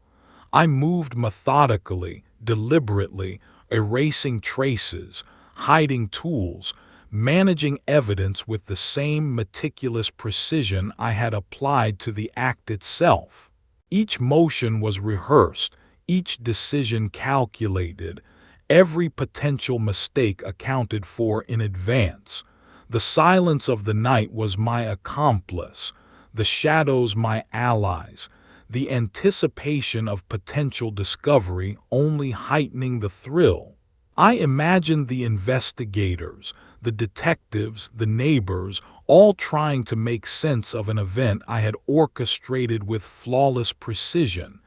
[SPEAKER 1] I moved methodically, deliberately, erasing traces, hiding tools, managing evidence with the same meticulous precision I had applied to the act itself. Each motion was rehearsed, each decision calculated, every potential mistake accounted for in advance. The silence of the night was my accomplice, the shadows my allies, the anticipation of potential discovery only heightening the thrill. I imagined the investigators, the detectives, the neighbors, all trying to make sense of an event I had orchestrated with flawless precision,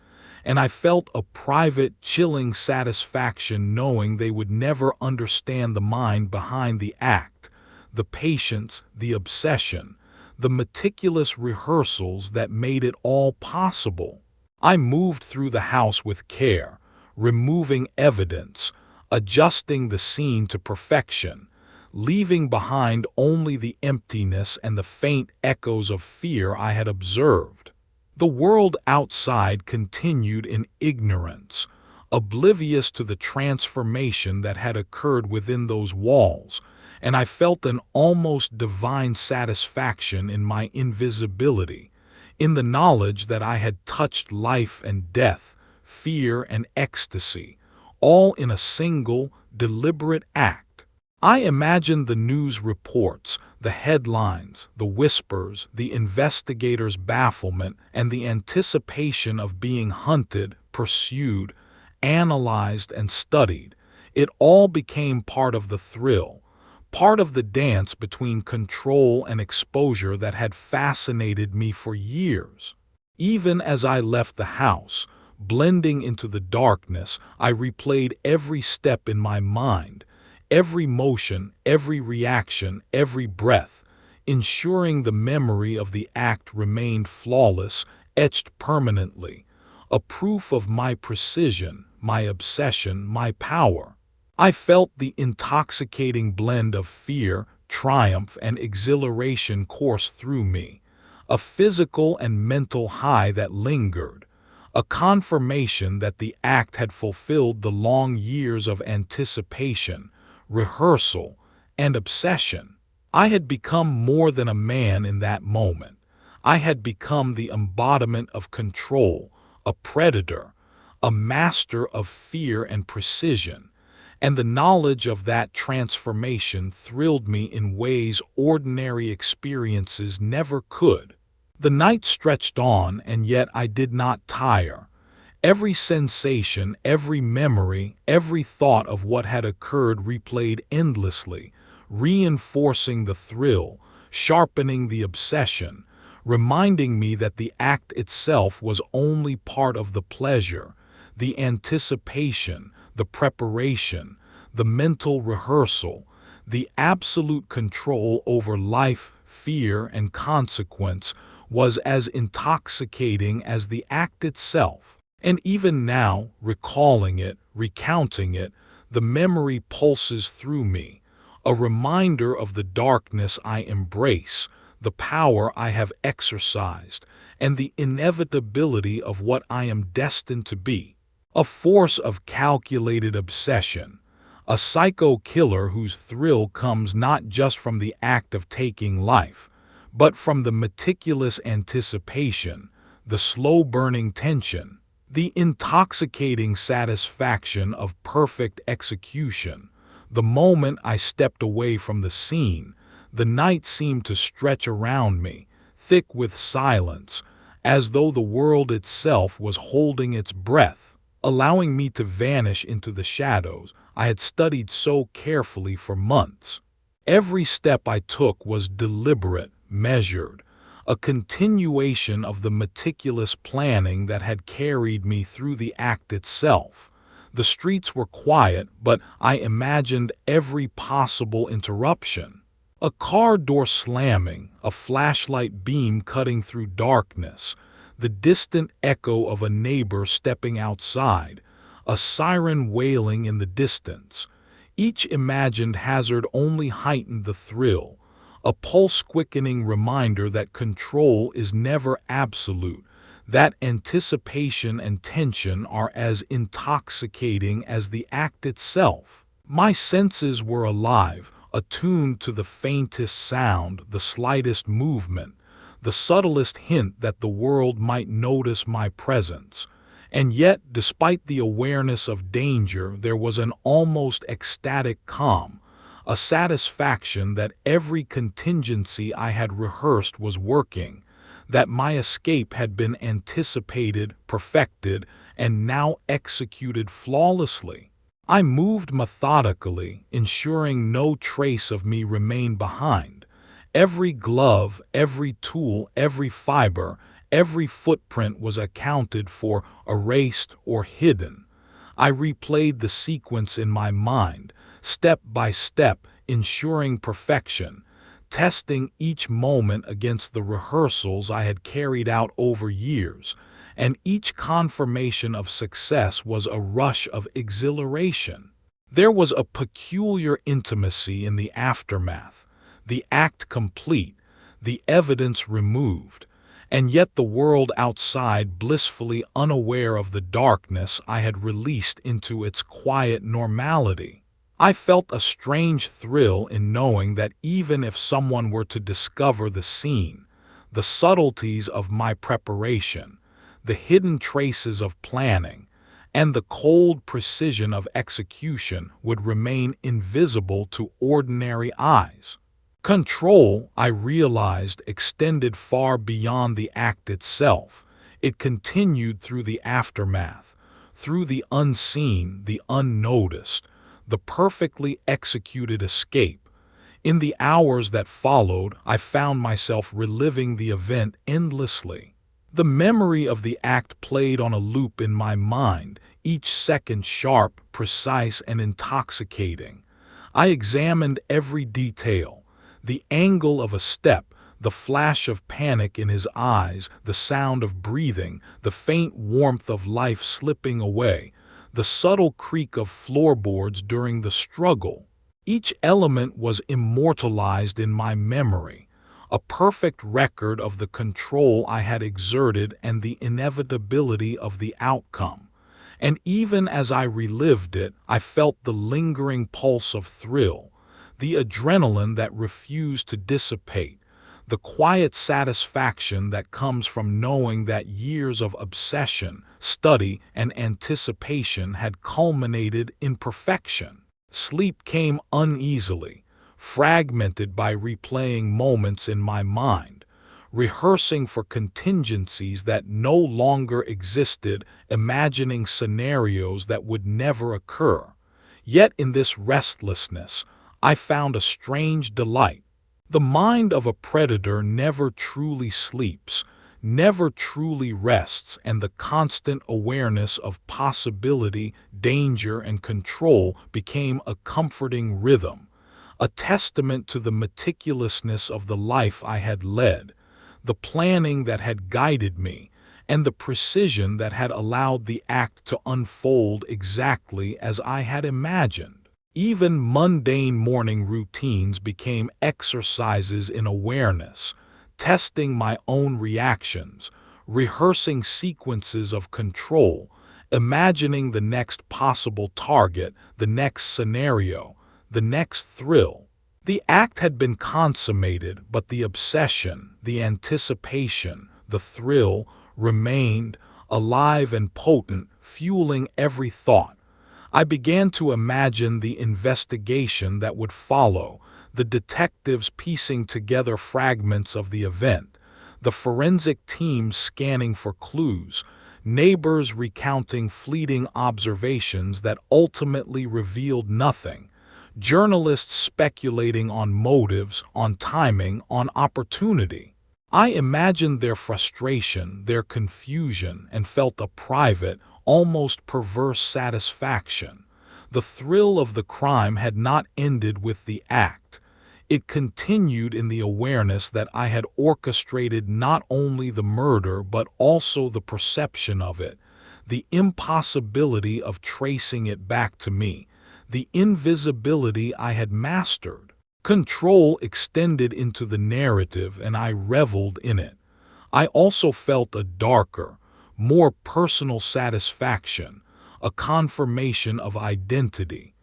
[SPEAKER 1] and I felt a private, chilling satisfaction knowing they would never understand the mind behind the act, the patience, the obsession, the meticulous rehearsals that made it all possible. I moved through the house with care, removing evidence, adjusting the scene to perfection, leaving behind only the emptiness and the faint echoes of fear I had observed. The world outside continued in ignorance, oblivious to the transformation that had occurred within those walls, and I felt an almost divine satisfaction in my invisibility, in the knowledge that I had touched life and death, fear and ecstasy, all in a single, deliberate act. I imagined the news reports, the headlines, the whispers, the investigators' bafflement, and the anticipation of being hunted, pursued, analyzed, and studied. It all became part of the thrill, part of the dance between control and exposure that had fascinated me for years. Even as I left the house, blending into the darkness, I replayed every step in my mind, every motion, every reaction, every breath, ensuring the memory of the act remained flawless, etched permanently, a proof of my precision, my obsession, my power. I felt the intoxicating blend of fear, triumph, and exhilaration course through me, a physical and mental high that lingered, a confirmation that the act had fulfilled the long years of anticipation, rehearsal, and obsession. I had become more than a man in that moment. I had become the embodiment of control, a predator, a master of fear and precision, and the knowledge of that transformation thrilled me in ways ordinary experiences never could. The night stretched on, and yet I did not tire. Every sensation, every memory, every thought of what had occurred replayed endlessly, reinforcing the thrill, sharpening the obsession, reminding me that the act itself was only part of the pleasure, the anticipation, the preparation, the mental rehearsal, the absolute control over life, fear, and consequence was as intoxicating as the act itself. And even now, recalling it, recounting it, the memory pulses through me, a reminder of the darkness I embrace, the power I have exercised, and the inevitability of what I am destined to be. A force of calculated obsession, a psycho killer whose thrill comes not just from the act of taking life, but from the meticulous anticipation, the slow-burning tension, the intoxicating satisfaction of perfect execution. The moment I stepped away from the scene, The night seemed to stretch around me, thick with silence, as though the world itself was holding its breath, allowing me to vanish into the shadows I had studied so carefully for months. Every step I took was deliberate, measured, a continuation of the meticulous planning that had carried me through the act itself. The streets were quiet, but I imagined every possible interruption. A car door slamming, a flashlight beam cutting through darkness, the distant echo of a neighbor stepping outside, a siren wailing in the distance. Each imagined hazard only heightened the thrill, a pulse-quickening reminder that control is never absolute, that anticipation and tension are as intoxicating as the act itself. My senses were alive, attuned to the faintest sound, the slightest movement, the subtlest hint that the world might notice my presence. And yet, despite the awareness of danger, there was an almost ecstatic calm, a satisfaction that every contingency I had rehearsed was working, that my escape had been anticipated, perfected, and now executed flawlessly. I moved methodically, ensuring no trace of me remained behind. Every glove, every tool, every fiber, every footprint was accounted for, erased, or hidden. I replayed the sequence in my mind, step by step, ensuring perfection, testing each moment against the rehearsals I had carried out over years, and each confirmation of success was a rush of exhilaration. There was a peculiar intimacy in the aftermath, the act complete, the evidence removed, and yet the world outside blissfully unaware of the darkness I had released into its quiet normality. I felt a strange thrill in knowing that even if someone were to discover the scene, the subtleties of my preparation, the hidden traces of planning, and the cold precision of execution would remain invisible to ordinary eyes. Control, I realized, extended far beyond the act itself. It continued through the aftermath, through the unseen, the unnoticed, the perfectly executed escape. In the hours that followed, I found myself reliving the event endlessly. The memory of the act played on a loop in my mind, each second sharp, precise, and intoxicating. I examined every detail, the angle of a step, the flash of panic in his eyes, the sound of breathing, the faint warmth of life slipping away, the subtle creak of floorboards during the struggle. Each element was immortalized in my memory, a perfect record of the control I had exerted and the inevitability of the outcome. And even as I relived it, I felt the lingering pulse of thrill, the adrenaline that refused to dissipate, the quiet satisfaction that comes from knowing that years of obsession, study, and anticipation had culminated in perfection. Sleep came uneasily, fragmented by replaying moments in my mind, rehearsing for contingencies that no longer existed, imagining scenarios that would never occur. Yet in this restlessness, I found a strange delight. The mind of a predator never truly sleeps, never truly rests, and the constant awareness of possibility, danger, and control became a comforting rhythm, a testament to the meticulousness of the life I had led, the planning that had guided me, and the precision that had allowed the act to unfold exactly as I had imagined. Even mundane morning routines became exercises in awareness, testing my own reactions, rehearsing sequences of control, imagining the next possible target, the next scenario, the next thrill. The act had been consummated, but the obsession, the anticipation, the thrill remained, alive and potent, fueling every thought. I began to imagine the investigation that would follow, the detectives piecing together fragments of the event, the forensic team scanning for clues, neighbors recounting fleeting observations that ultimately revealed nothing, journalists speculating on motives, on timing, on opportunity. I imagined their frustration, their confusion, and felt a private, almost perverse satisfaction. The thrill of the crime had not ended with the act. It continued in the awareness that I had orchestrated not only the murder but also the perception of it, the impossibility of tracing it back to me, the invisibility I had mastered. Control extended into the narrative and I reveled in it. I also felt a darker, more personal satisfaction, a confirmation of identity.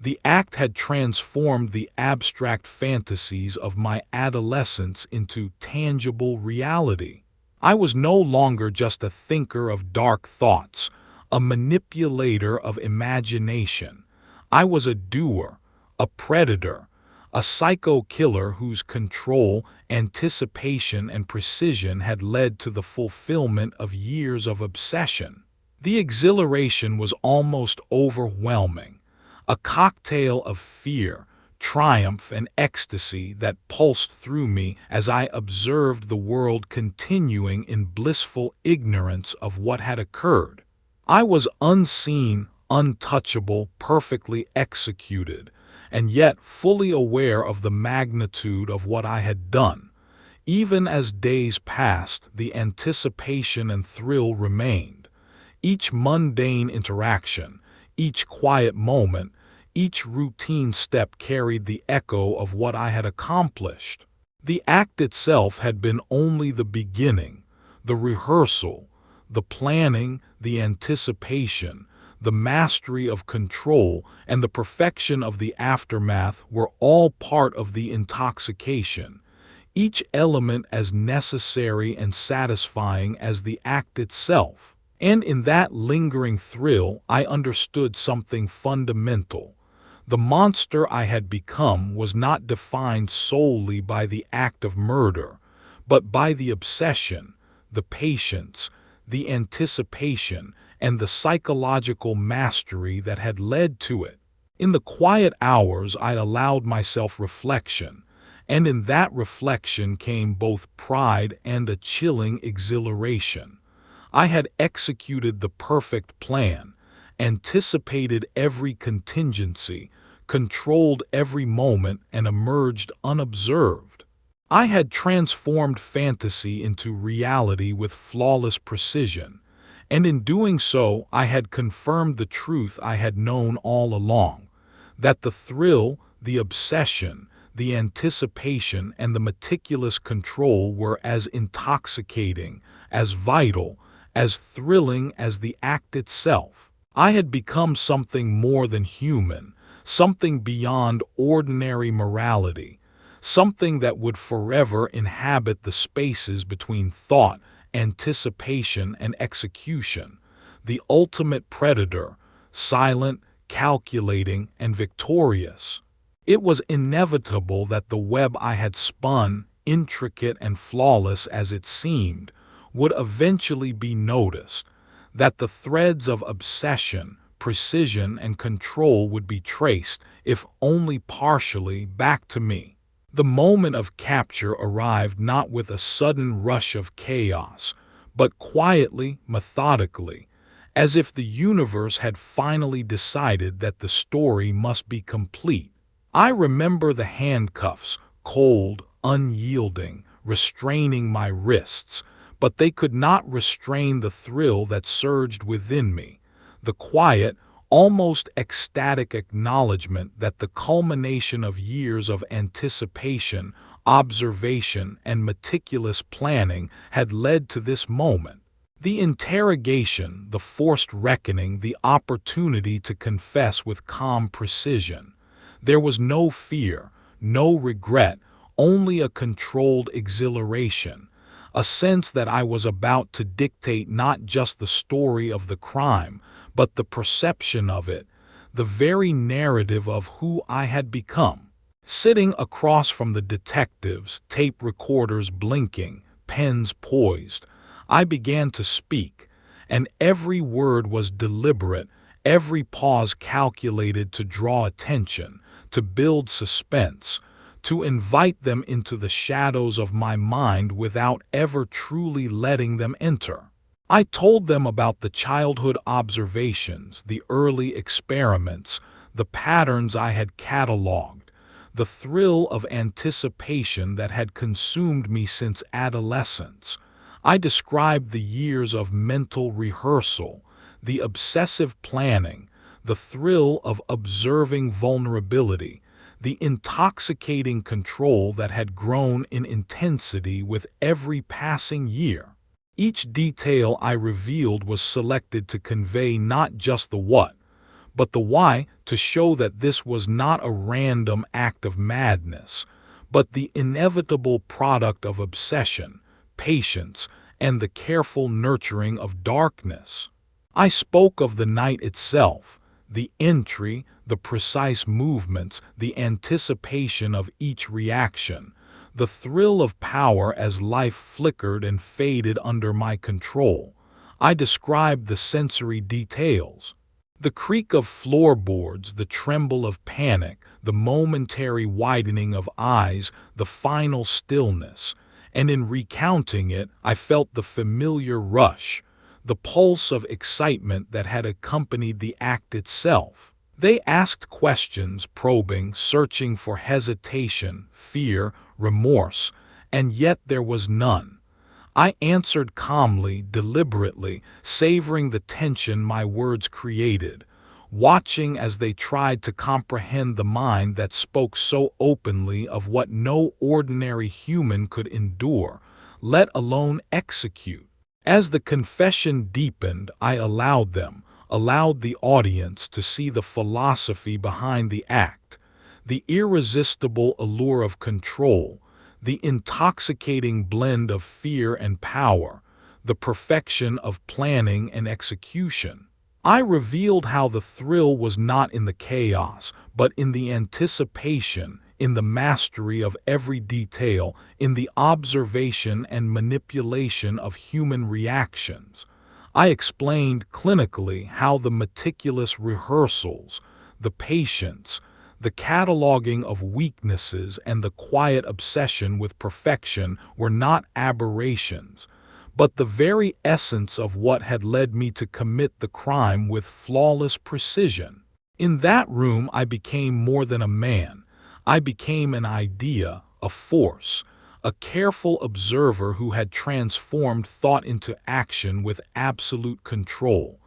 [SPEAKER 1] The act had transformed the abstract fantasies of my adolescence into tangible reality. I was no longer just a thinker of dark thoughts, a manipulator of imagination. I was a doer, a predator, a psycho killer whose control, anticipation, and precision had led to the fulfillment of years of obsession. The exhilaration was almost overwhelming, a cocktail of fear, triumph, and ecstasy that pulsed through me as I observed the world continuing in blissful ignorance of what had occurred. I was unseen, untouchable, perfectly executed, and yet fully aware of the magnitude of what I had done. Even as days passed, the anticipation and thrill remained. Each mundane interaction, each quiet moment, each routine step carried the echo of what I had accomplished. The act itself had been only the beginning, the rehearsal, the planning, the anticipation, the mastery of control, and the perfection of the aftermath were all part of the intoxication, each element as necessary and satisfying as the act itself. And in that lingering thrill, I understood something fundamental. The monster I had become was not defined solely by the act of murder, but by the obsession, the patience, the anticipation, and the psychological mastery that had led to it. In the quiet hours, I allowed myself reflection, and in that reflection came both pride and a chilling exhilaration. I had executed the perfect plan, anticipated every contingency, controlled every moment, and emerged unobserved. I had transformed fantasy into reality with flawless precision, and in doing so I had confirmed the truth I had known all along, that the thrill, the obsession, the anticipation, and the meticulous control were as intoxicating, as vital, as thrilling as the act itself. I had become something more than human, something beyond ordinary morality, something that would forever inhabit the spaces between thought, anticipation, and execution, the ultimate predator, silent, calculating, and victorious. It was inevitable that the web I had spun, intricate and flawless as it seemed, would eventually be noticed, that the threads of obsession, precision, and control would be traced, if only partially, back to me. The moment of capture arrived not with a sudden rush of chaos, but quietly, methodically, as if the universe had finally decided that the story must be complete. I remember the handcuffs, cold, unyielding, restraining my wrists, but they could not restrain the thrill that surged within me, the quiet, almost ecstatic acknowledgement that the culmination of years of anticipation, observation, and meticulous planning had led to this moment. The interrogation, the forced reckoning, the opportunity to confess with calm precision. There was no fear, no regret, only a controlled exhilaration, a sense that I was about to dictate not just the story of the crime, but the perception of it, the very narrative of who I had become. Sitting across from the detectives, tape recorders blinking, pens poised, I began to speak, and every word was deliberate, every pause calculated to draw attention, to build suspense, to invite them into the shadows of my mind without ever truly letting them enter. I told them about the childhood observations, the early experiments, the patterns I had cataloged, the thrill of anticipation that had consumed me since adolescence. I described the years of mental rehearsal, the obsessive planning, the thrill of observing vulnerability, the intoxicating control that had grown in intensity with every passing year. Each detail I revealed was selected to convey not just the what, but the why, to show that this was not a random act of madness, but the inevitable product of obsession, patience, and the careful nurturing of darkness. I spoke of the night itself, the entry, the precise movements, the anticipation of each reaction, the thrill of power as life flickered and faded under my control. I described the sensory details. The creak of floorboards, the tremble of panic, the momentary widening of eyes, the final stillness. And in recounting it, I felt the familiar rush, the pulse of excitement that had accompanied the act itself. They asked questions, probing, searching for hesitation, fear, remorse, and yet there was none. I answered calmly, deliberately, savoring the tension my words created, watching as they tried to comprehend the mind that spoke so openly of what no ordinary human could endure, let alone execute. As the confession deepened, I allowed the audience to see the philosophy behind the act, the irresistible allure of control, the intoxicating blend of fear and power, the perfection of planning and execution. I revealed how the thrill was not in the chaos, but in the anticipation, in the mastery of every detail, in the observation and manipulation of human reactions. I explained clinically how the meticulous rehearsals, the patience, the cataloging of weaknesses and the quiet obsession with perfection were not aberrations, but the very essence of what had led me to commit the crime with flawless precision. In that room I became more than a man. I became an idea, a force, a careful observer who had transformed thought into action with absolute control.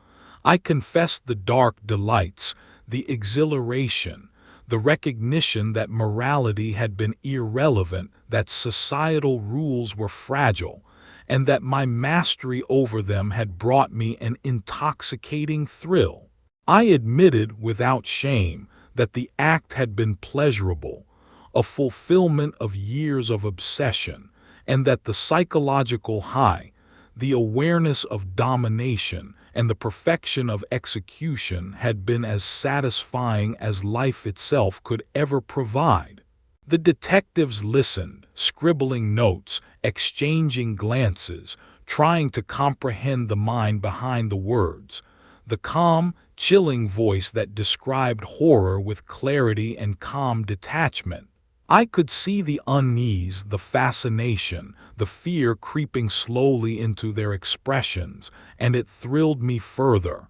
[SPEAKER 1] I confessed the dark delights, the exhilaration, the recognition that morality had been irrelevant, that societal rules were fragile, and that my mastery over them had brought me an intoxicating thrill. I admitted without shame that the act had been pleasurable, a fulfillment of years of obsession, and that the psychological high, the awareness of domination, and the perfection of execution had been as satisfying as life itself could ever provide. The detectives listened, scribbling notes, exchanging glances, trying to comprehend the mind behind the words. The calm, chilling voice that described horror with clarity and calm detachment. I could see the unease, the fascination, the fear creeping slowly into their expressions, and it thrilled me further.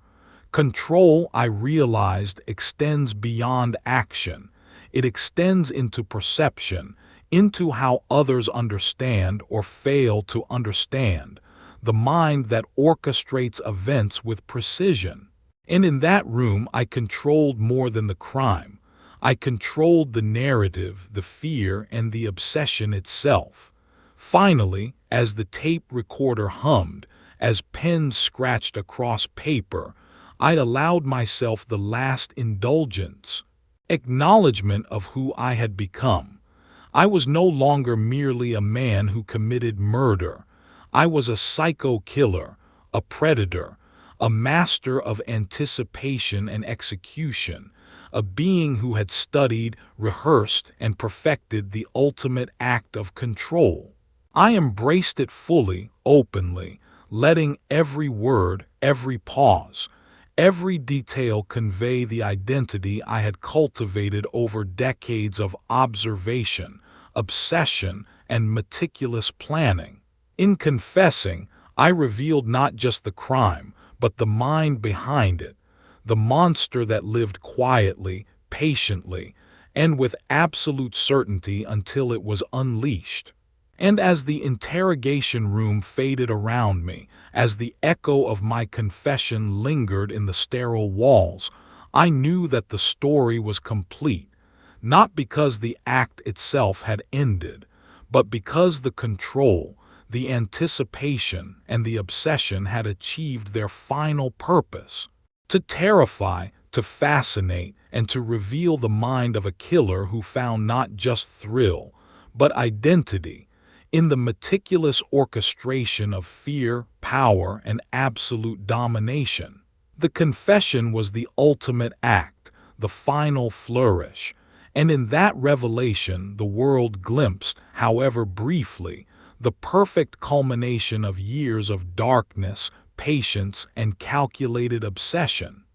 [SPEAKER 1] Control, I realized, extends beyond action. It extends into perception, into how others understand or fail to understand, the mind that orchestrates events with precision. And in that room I controlled more than the crime. I controlled the narrative, the fear, and the obsession itself. Finally, as the tape recorder hummed, as pens scratched across paper, I allowed myself the last indulgence, acknowledgement of who I had become. I was no longer merely a man who committed murder. I was a psycho killer, a predator, a master of anticipation and execution, a being who had studied, rehearsed, and perfected the ultimate act of control. I embraced it fully, openly, letting every word, every pause, every detail convey the identity I had cultivated over decades of observation, obsession, and meticulous planning. In confessing, I revealed not just the crime, but the mind behind it, the monster that lived quietly, patiently, and with absolute certainty until it was unleashed. And as the interrogation room faded around me, as the echo of my confession lingered in the sterile walls, I knew that the story was complete, not because the act itself had ended, but because the control, the anticipation, and the obsession had achieved their final purpose: to terrify, to fascinate, and to reveal the mind of a killer who found not just thrill, but identity in the meticulous orchestration of fear, power, and absolute domination. The confession was the ultimate act, the final flourish, and in that revelation the world glimpsed, however briefly, the perfect culmination of years of darkness, patience, and calculated obsession.